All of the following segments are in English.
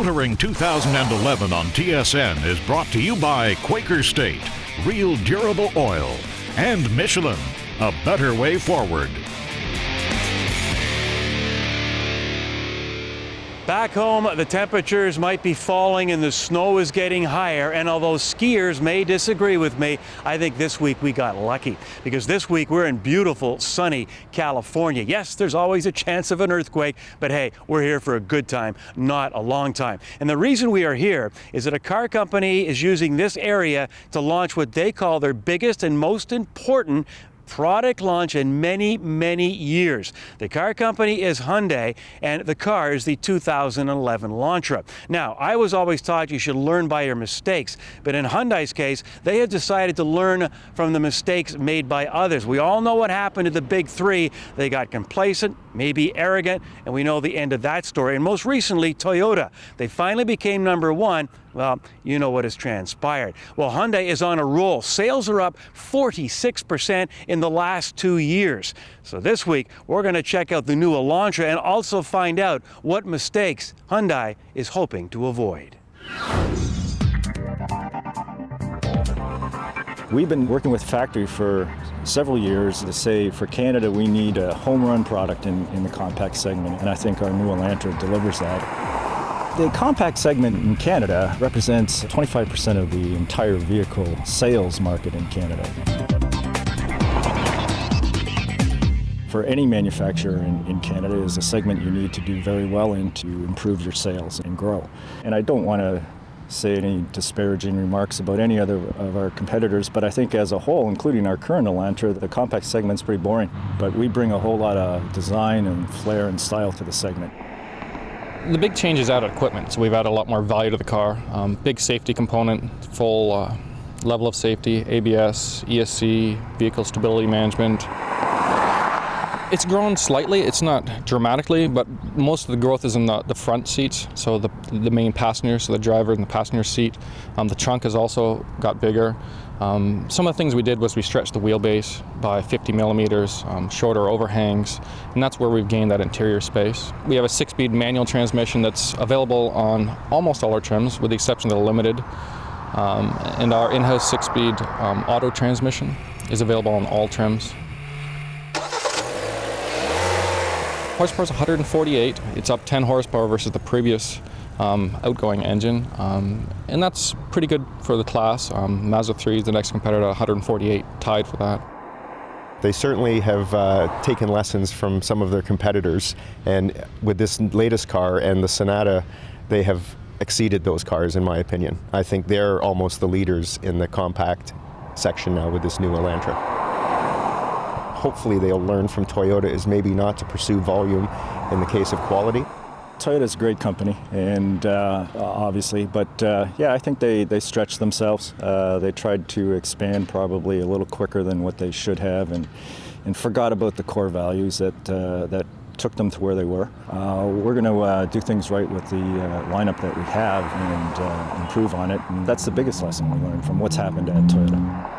Motoring 2011 on TSN is brought to you by Quaker State, Real Durable Oil, and Michelin, a better way forward. Back home, the temperatures might be falling and the snow is getting higher, and although skiers may disagree with me, I think this week we got lucky, because this week we're in beautiful, sunny California. Yes, there's always a chance of an earthquake, but hey, we're here for a good time, not a long time. And the reason we are here is that a car company is using this area to launch what they call their biggest and most important product launch in many, many years. The car company is Hyundai, and the car is the 2011 Elantra. Now, I was always taught you should learn by your mistakes, but in Hyundai's case, they have decided to learn from the mistakes made by others. We all know what happened to the big three. They got complacent, maybe arrogant, and we know the end of that story. And most recently, Toyota. They finally became number one. Well, you know what has transpired. Well, Hyundai is on a roll. Sales are up 46% in the last 2 years. So this week, we're going to check out the new Elantra and also find out what mistakes Hyundai is hoping to avoid. We've been working with factory for several years to say for Canada we need a home run product in the compact segment, and I think our new Elantra delivers that. The compact segment in Canada represents 25% of the entire vehicle sales market in Canada. For any manufacturer in Canada, is a segment you need to do very well in to improve your sales and grow. And I don't want to say any disparaging remarks about any other of our competitors, but I think as a whole, including our current Elantra, the compact segment's pretty boring. But we bring a whole lot of design and flair and style to the segment. The big change is added equipment, so we've added a lot more value to the car. Big safety component, full level of safety, ABS, ESC, vehicle stability management. It's grown slightly, it's not dramatically, but most of the growth is in the front seats, so the main passenger, so the driver in the passenger seat. The trunk has also got bigger. Some of the things we did was we stretched the wheelbase by 50 millimeters, shorter overhangs, and that's where we've gained that interior space. We have a 6-speed manual transmission that's available on almost all our trims, with the exception of the Limited. And our in-house 6-speed auto transmission is available on all trims. Horsepower is 148. It's up 10 horsepower versus the previous outgoing engine, and that's pretty good for the class. Mazda 3 is the next competitor at 148, tied for that. They certainly have taken lessons from some of their competitors, and with this latest car and the Sonata, they have exceeded those cars in my opinion. I think they're almost the leaders in the compact section now with this new Elantra. Hopefully they'll learn from Toyota is maybe not to pursue volume in the case of quality. Toyota's a great company, and obviously, but yeah, I think they stretched themselves. They tried to expand probably a little quicker than what they should have, and forgot about the core values that took them to where they were. We're going to do things right with the lineup that we have and improve on it, and that's the biggest lesson we learned from what's happened at Toyota.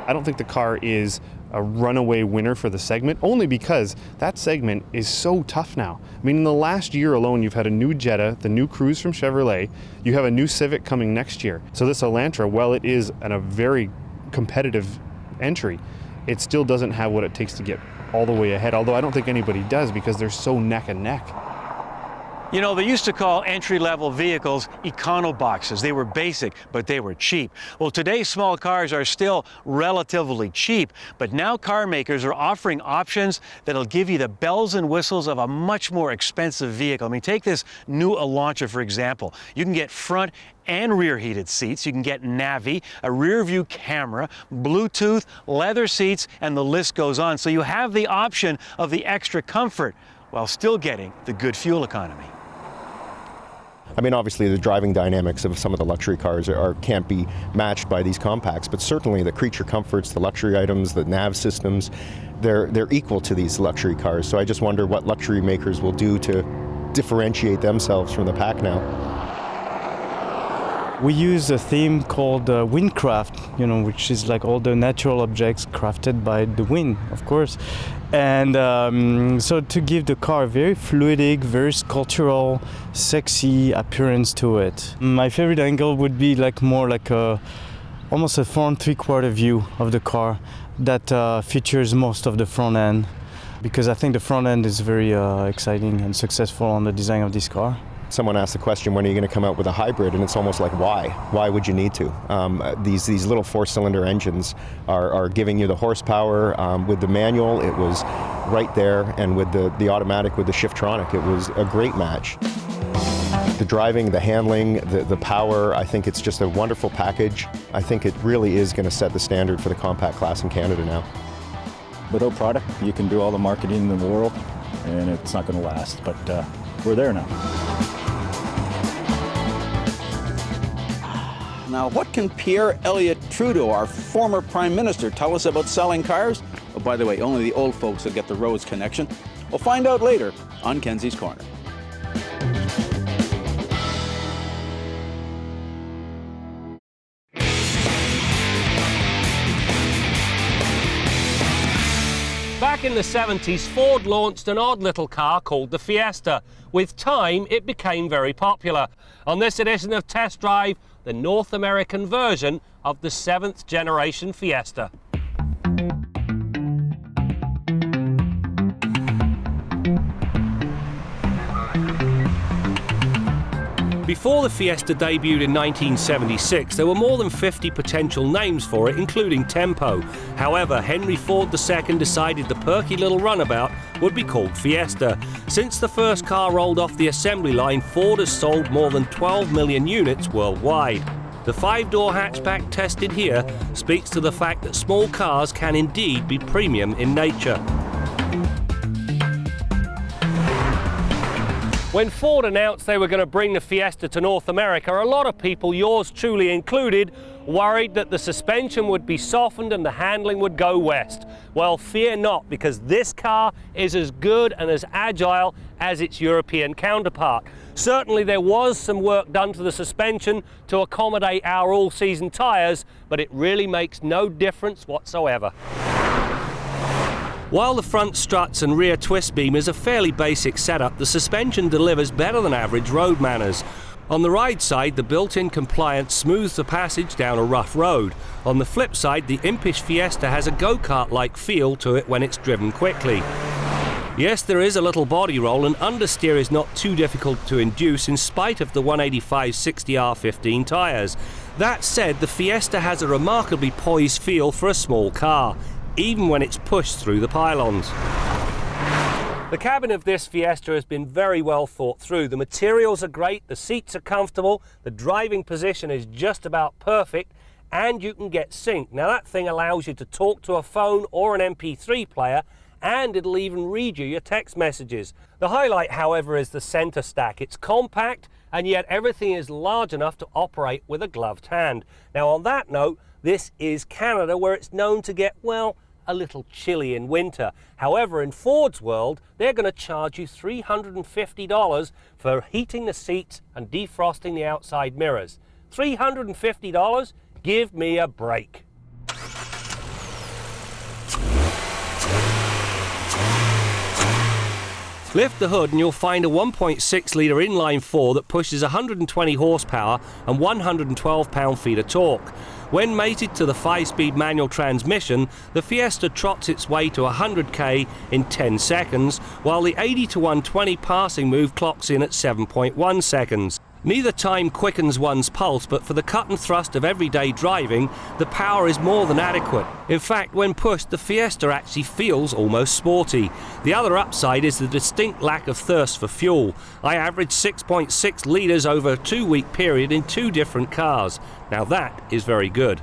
I don't think the car is a runaway winner for the segment, only because that segment is so tough now. I mean, in the last year alone, you've had a new Jetta, the new Cruze from Chevrolet, you have a new Civic coming next year. So this Elantra, while it is a very competitive entry, it still doesn't have what it takes to get all the way ahead, although I don't think anybody does because they're so neck and neck. You know, they used to call entry-level vehicles econo-boxes. They were basic, but they were cheap. Well, today's small cars are still relatively cheap, but now car makers are offering options that'll give you the bells and whistles of a much more expensive vehicle. I mean, take this new Elantra, for example. You can get front and rear heated seats. You can get Navi, a rear view camera, Bluetooth, leather seats, and the list goes on. So you have the option of the extra comfort while still getting the good fuel economy. I mean, obviously the driving dynamics of some of the luxury cars can't be matched by these compacts, but certainly the creature comforts, the luxury items, the nav systems, they're equal to these luxury cars. So I just wonder what luxury makers will do to differentiate themselves from the pack now. We use a theme called windcraft, you know, which is like all the natural objects crafted by the wind, of course. And so to give the car a very fluidic, very sculptural, sexy appearance to it. My favorite angle would be like more like almost a front three-quarter view of the car that features most of the front end, because I think the front end is very exciting and successful on the design of this car. Someone asked the question, when are you going to come out with a hybrid? And it's almost like, why? Why would you need to? These little four-cylinder engines are giving you the horsepower. With the manual, it was right there, and with the automatic, with the Shiftronic, it was a great match. The driving, the handling, the power, I think it's just a wonderful package. I think it really is going to set the standard for the compact class in Canada now. Without product, you can do all the marketing in the world, and it's not going to last, but we're there now. Now, what can Pierre Elliott Trudeau, our former Prime Minister, tell us about selling cars? Oh, by the way, only the old folks will get the Rhodes connection. We'll find out later on Kenzie's Corner. Back in the 70s, Ford launched an odd little car called the Fiesta. With time, it became very popular. On this edition of Test Drive, the North American version of the 7th generation Fiesta. Before the Fiesta debuted in 1976, there were more than 50 potential names for it, including Tempo. However, Henry Ford II decided the perky little runabout would be called Fiesta. Since the first car rolled off the assembly line, Ford has sold more than 12 million units worldwide. The 5-door hatchback tested here speaks to the fact that small cars can indeed be premium in nature. When Ford announced they were going to bring the Fiesta to North America, a lot of people, yours truly included, worried that the suspension would be softened and the handling would go west. Well, fear not, because this car is as good and as agile as its European counterpart. Certainly there was some work done to the suspension to accommodate our all-season tyres, but it really makes no difference whatsoever. While the front struts and rear twist beam is a fairly basic setup, the suspension delivers better than average road manners. On the ride side, the built-in compliance smooths the passage down a rough road. On the flip side, the impish Fiesta has a go-kart-like feel to it when it's driven quickly. Yes, there is a little body roll, and understeer is not too difficult to induce in spite of the 185/60R15 tyres. That said, the Fiesta has a remarkably poised feel for a small car, even when it's pushed through the pylons. The cabin of this Fiesta has been very well thought through. The materials are great, the seats are comfortable, the driving position is just about perfect, and you can get sync. Now that thing allows you to talk to a phone or an MP3 player, and it'll even read you your text messages. The highlight, however, is the center stack. It's compact, and yet everything is large enough to operate with a gloved hand. Now on that note, this is Canada, where it's known to get, well, a little chilly in winter. However, in Ford's world, they're going to charge you $350 for heating the seats and defrosting the outside mirrors. $350? Give me a break. Lift the hood and you'll find a 1.6-litre inline-4 that pushes 120 horsepower and 112 pound-feet of torque. When mated to the 5-speed manual transmission, the Fiesta trots its way to 100k in 10 seconds, while the 80 to 120 passing move clocks in at 7.1 seconds. Neither time quickens one's pulse, but for the cut and thrust of everyday driving, the power is more than adequate. In fact, when pushed, the Fiesta actually feels almost sporty. The other upside is the distinct lack of thirst for fuel. I averaged 6.6 litres over a 2-week period in 2 different cars. Now that is very good.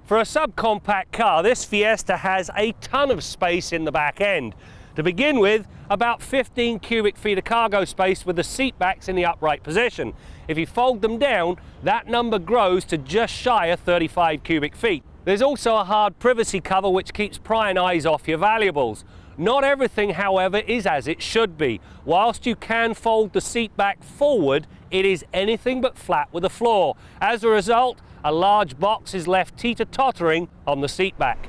For a subcompact car, this Fiesta has a ton of space in the back end. To begin with, about 15 cubic feet of cargo space with the seat backs in the upright position. If you fold them down, that number grows to just shy of 35 cubic feet. There's also a hard privacy cover which keeps prying eyes off your valuables. Not everything, however, is as it should be. Whilst you can fold the seat back forward, it is anything but flat with a floor. As a result, a large box is left teeter-tottering on the seat back.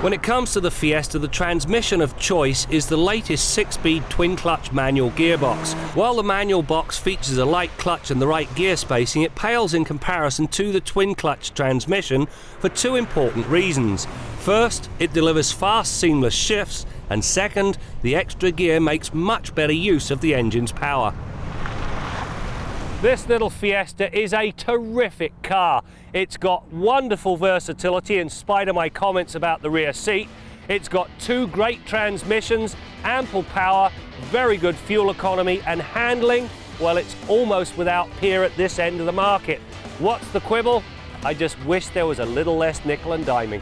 When it comes to the Fiesta, the transmission of choice is the latest 6-speed twin-clutch manual gearbox. While the manual box features a light clutch and the right gear spacing, it pales in comparison to the twin-clutch transmission for two important reasons. First, it delivers fast, seamless shifts, and second, the extra gear makes much better use of the engine's power. This little Fiesta is a terrific car. It's got wonderful versatility in spite of my comments about the rear seat. It's got two great transmissions, ample power, very good fuel economy, and handling, well, it's almost without peer at this end of the market. What's the quibble? I just wish there was a little less nickel and diming.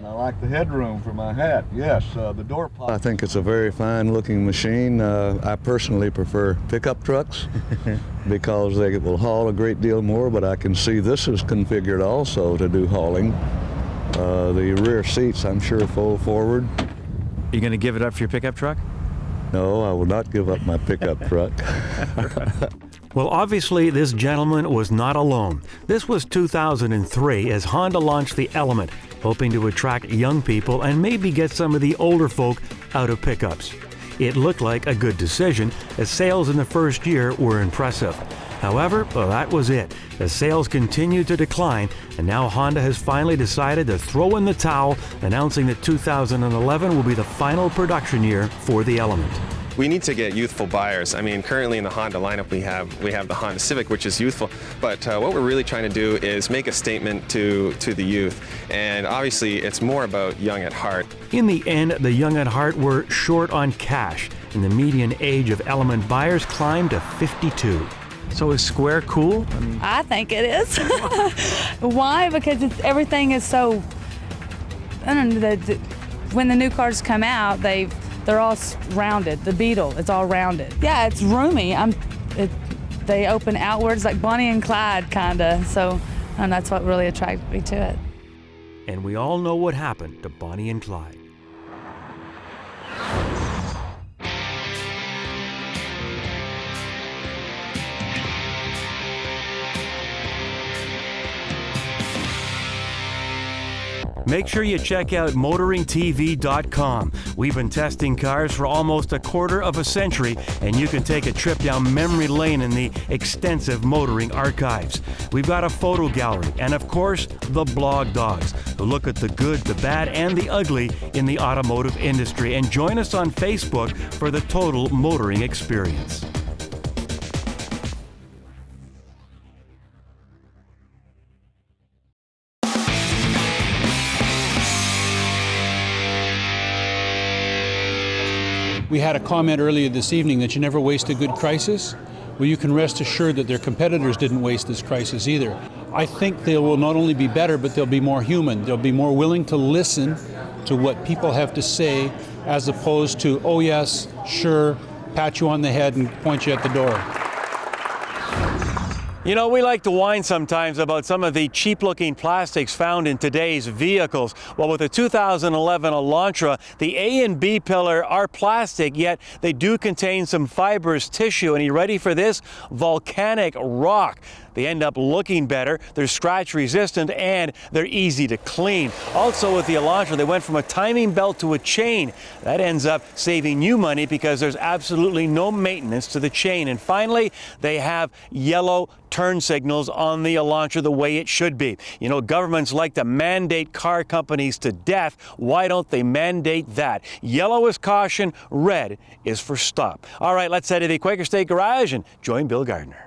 I like the headroom for my hat. Yes, the door pop. I think it's a very fine looking machine. I personally prefer pickup trucks because they will haul a great deal more, but I can see this is configured also to do hauling. The rear seats, I'm sure, fold forward. You going to give it up for your pickup truck? No, I will not give up my pickup truck. Well, obviously, this gentleman was not alone. This was 2003 as Honda launched the Element, hoping to attract young people and maybe get some of the older folk out of pickups. It looked like a good decision, as sales in the first year were impressive. However, well, that was it. The sales continued to decline, and now Honda has finally decided to throw in the towel, announcing that 2011 will be the final production year for the Element. We need to get youthful buyers. I mean, currently in the Honda lineup we have the Honda Civic, which is youthful, but what we're really trying to do is make a statement to the youth, and obviously it's more about young at heart. In the end, the young at heart were short on cash, and the median age of Element buyers climbed to 52. So is Square cool? I think it is. Why? Because everything is so, I don't know, when the new cars come out, they're all rounded. The Beetle, it's all rounded. Yeah, it's roomy. They open outwards like Bonnie and Clyde, kinda. So that's what really attracted me to it. And we all know what happened to Bonnie and Clyde. Make sure you check out motoringtv.com. We've been testing cars for almost a quarter of a century, and you can take a trip down memory lane in the extensive motoring archives. We've got a photo gallery, and of course, the blog dogs, who look at the good, the bad, and the ugly in the automotive industry. And join us on Facebook for the total motoring experience. We had a comment earlier this evening that you never waste a good crisis. Well, you can rest assured that their competitors didn't waste this crisis either. I think they will not only be better, but they'll be more human. They'll be more willing to listen to what people have to say, as opposed to, oh yes, sure, pat you on the head and point you at the door. You know, we like to whine sometimes about some of the cheap-looking plastics found in today's vehicles. Well, with the 2011 Elantra, the A and B pillar are plastic, yet they do contain some fibrous tissue. And are you ready for this? Volcanic rock. They end up looking better, they're scratch resistant, and they're easy to clean. Also with the Elantra, they went from a timing belt to a chain. That ends up saving you money because there's absolutely no maintenance to the chain. And finally, they have yellow turn signals on the Elantra the way it should be. You know, governments like to mandate car companies to death. Why don't they mandate that? Yellow is caution, red is for stop. All right, let's head to the Quaker State Garage and join Bill Gardner.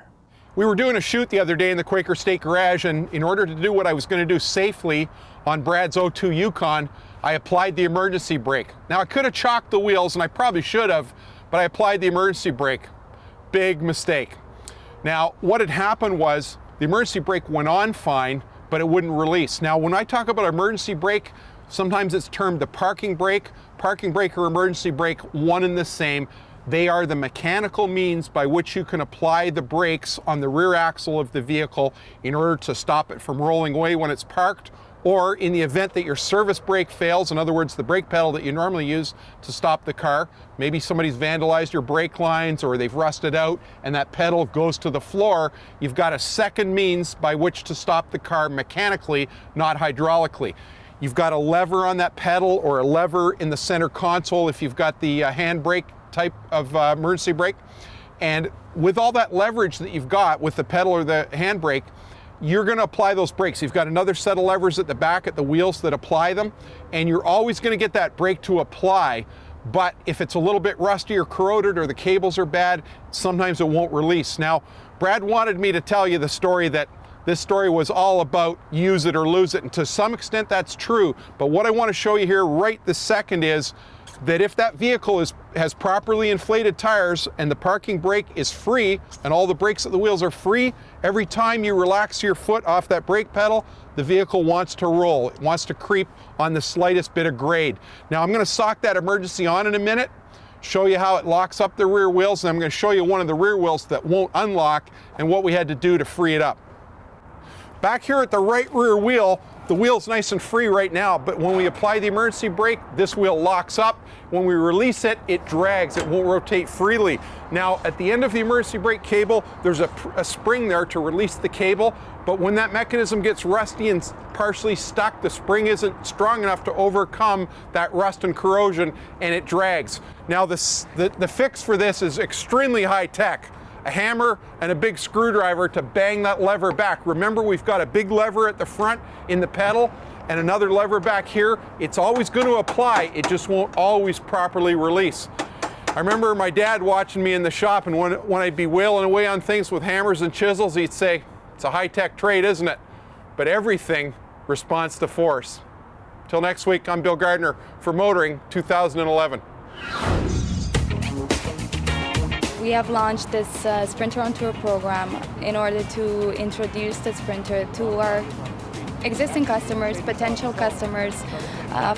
We were doing a shoot the other day in the Quaker State Garage, and in order to do what I was going to do safely on Brad's 02 Yukon, I applied the emergency brake. Now, I could have chalked the wheels, and I probably should have, but I applied the emergency brake. Big mistake. Now, what had happened was The emergency brake went on fine, but it wouldn't release. Now, when I talk about emergency brake, sometimes it's termed the parking brake. Parking brake or emergency brake, one and the same. They are the mechanical means by which you can apply the brakes on the rear axle of the vehicle in order to stop it from rolling away when it's parked, or in the event that your service brake fails, in other words, the brake pedal that you normally use to stop the car, maybe somebody's vandalized your brake lines or they've rusted out and that pedal goes to the floor, you've got a second means by which to stop the car mechanically, not hydraulically. You've got a lever on that pedal or a lever in the center console if you've got the hand brake type of emergency brake. And with all that leverage that you've got with the pedal or the hand brake, you're going to apply those brakes. You've got another set of levers at the back at the wheels that apply them, and you're always going to get that brake to apply. But if it's a little bit rusty or corroded or the cables are bad, sometimes it won't release. Now, Brad wanted me to tell you the story that this story was all about use it or lose it, and to some extent that's true. But what I want to show you here right this second is that if that vehicle has properly inflated tires and the parking brake is free and all the brakes at the wheels are free, every time you relax your foot off that brake pedal, the vehicle wants to roll. It wants to creep on the slightest bit of grade. Now I'm going to sock that emergency on in a minute, show you how it locks up the rear wheels, and I'm going to show you one of the rear wheels that won't unlock and what we had to do to free it up. Back here at the right rear wheel, the wheel's nice and free right now, but when we apply the emergency brake, this wheel locks up. When we release it, it drags. It won't rotate freely. Now, at the end of the emergency brake cable, there's a spring there to release the cable, but when that mechanism gets rusty and partially stuck, the spring isn't strong enough to overcome that rust and corrosion, and it drags. Now, the fix for this is extremely high tech. A hammer and a big screwdriver to bang that lever back. Remember, we've got a big lever at the front in the pedal and another lever back here. It's always going to apply, it just won't always properly release. I remember my dad watching me in the shop, and when I'd be wailing away on things with hammers and chisels, he'd say, "It's a high-tech trade, isn't it?" But everything responds to force. Till next week, I'm Bill Gardner for Motoring 2011. We have launched this Sprinter on Tour program in order to introduce the Sprinter to our existing customers, potential customers,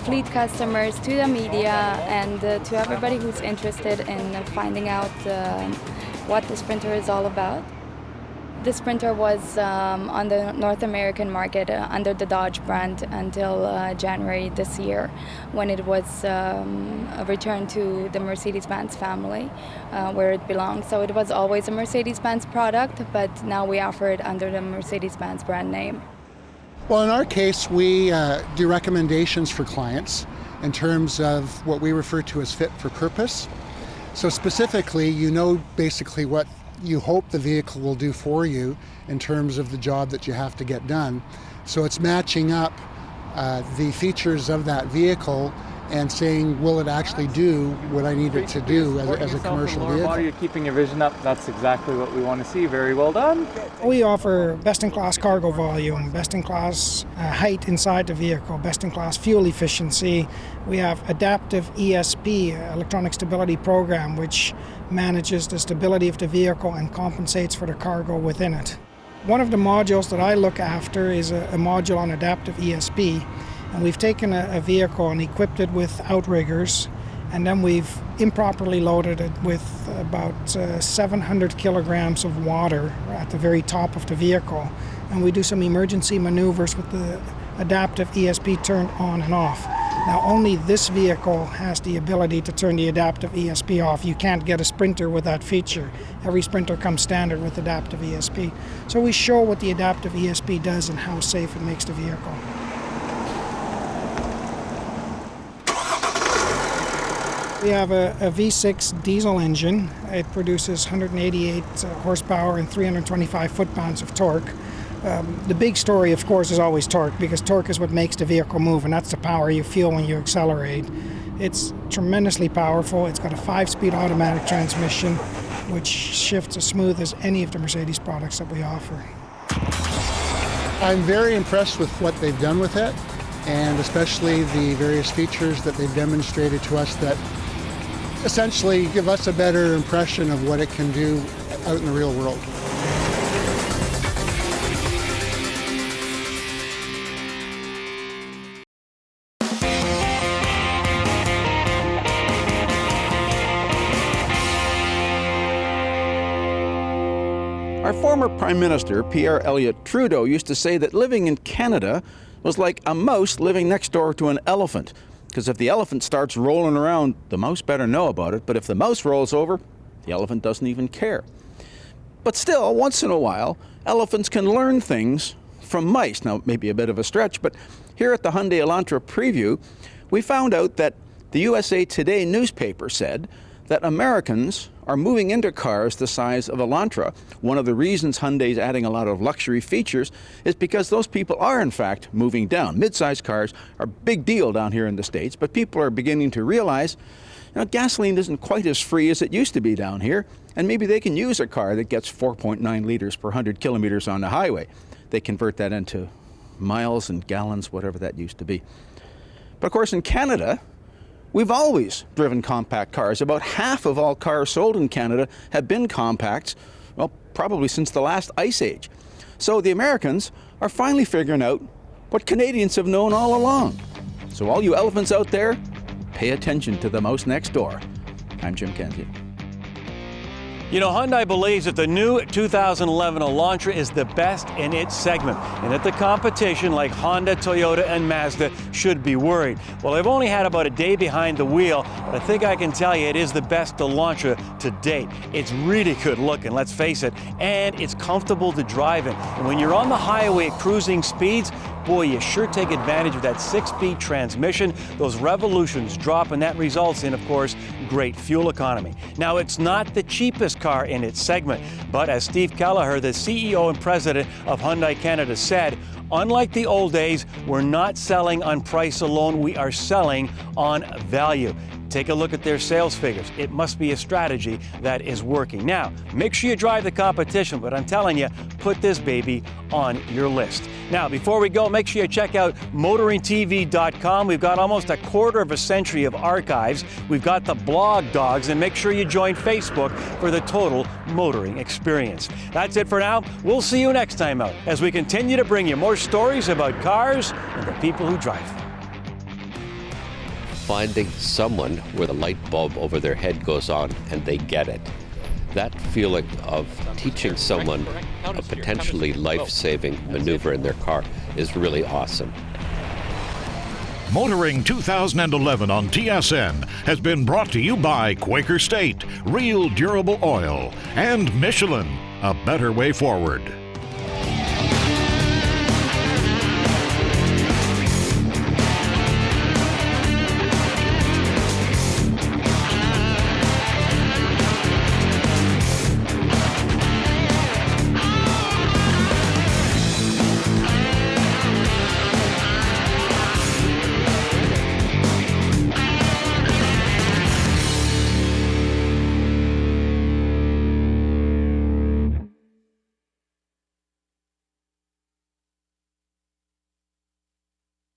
fleet customers, to the media, and to everybody who's interested in finding out what the Sprinter is all about. The Sprinter was on the North American market under the Dodge brand until January this year, when it was returned to the Mercedes-Benz family, where it belongs. So it was always a Mercedes-Benz product, but now we offer it under the Mercedes-Benz brand name. Well, in our case, we do recommendations for clients in terms of what we refer to as fit for purpose. So specifically, you know basically what you hope the vehicle will do for you in terms of the job that you have to get done. So it's matching up the features of that vehicle and saying, will it actually do what I need it to do as a commercial vehicle? You're keeping your vision up. That's exactly what we want to see. Very well done. We offer best-in-class cargo volume, best-in-class height inside the vehicle, best-in-class fuel efficiency. We have adaptive ESP, electronic stability program, which manages the stability of the vehicle and compensates for the cargo within it. One of the modules that I look after is a module on adaptive ESP. And we've taken a vehicle and equipped it with outriggers, and then we've improperly loaded it with about 700 kilograms of water at the very top of the vehicle. And we do some emergency maneuvers with the adaptive ESP turned on and off. Now, only this vehicle has the ability to turn the adaptive ESP off. You can't get a Sprinter with that feature. Every Sprinter comes standard with adaptive ESP. So we show what the adaptive ESP does and how safe it makes the vehicle. We have a V6 diesel engine. It produces 188 horsepower and 325 foot-pounds of torque. The big story, of course, is always torque, because torque is what makes the vehicle move, and that's the power you feel when you accelerate. It's tremendously powerful. It's got a 5-speed automatic transmission, which shifts as smooth as any of the Mercedes products that we offer. I'm very impressed with what they've done with it, and especially the various features that they've demonstrated to us that essentially give us a better impression of what it can do out in the real world. Our former Prime Minister, Pierre Elliott Trudeau, used to say that living in Canada was like a mouse living next door to an elephant. Because if the elephant starts rolling around, the mouse better know about it. But if the mouse rolls over, the elephant doesn't even care. But still, once in a while, elephants can learn things from mice. Now, maybe a bit of a stretch, but here at the Hyundai Elantra preview, we found out that the USA Today newspaper said that Americans are moving into cars the size of Elantra. One of the reasons Hyundai's adding a lot of luxury features is because those people are, in fact, moving down. Mid-sized cars are a big deal down here in the States, but people are beginning to realize, gasoline isn't quite as free as it used to be down here, and maybe they can use a car that gets 4.9 liters per 100 kilometers on the highway. They convert that into miles and gallons, whatever that used to be. But of course, in Canada, we've always driven compact cars. About half of all cars sold in Canada have been compacts, well, probably since the last ice age. So the Americans are finally figuring out what Canadians have known all along. So all you elephants out there, pay attention to the mouse next door. I'm Jim Kenzie. You know, Hyundai believes that the new 2011 Elantra is the best in its segment, and that the competition like Honda, Toyota, and Mazda should be worried. Well, they've only had about a day behind the wheel, but I think I can tell you it is the best Elantra to date. It's really good looking, let's face it, and it's comfortable to drive in. And when you're on the highway at cruising speeds, boy, you sure take advantage of that 6-speed transmission. Those revolutions drop, and that results in, of course, great fuel economy. Now, it's not the cheapest car in its segment, but as Steve Kelleher, the CEO and president of Hyundai Canada, said, unlike the old days, we're not selling on price alone, we are selling on value. Take a look at their sales figures. It must be a strategy that is working. Now, make sure you drive the competition, but I'm telling you, put this baby on your list. Now, before we go, make sure you check out motoringtv.com. We've got almost a quarter of a century of archives. We've got the blog dogs, and make sure you join Facebook for the total motoring experience. That's it for now. We'll see you next time out as we continue to bring you more stories about cars and the people who drive them. Finding someone where the light bulb over their head goes on and they get it. That feeling of teaching someone a potentially life-saving maneuver in their car is really awesome. Motoring 2011 on TSN has been brought to you by Quaker State, Real Durable Oil, and Michelin, a better way forward.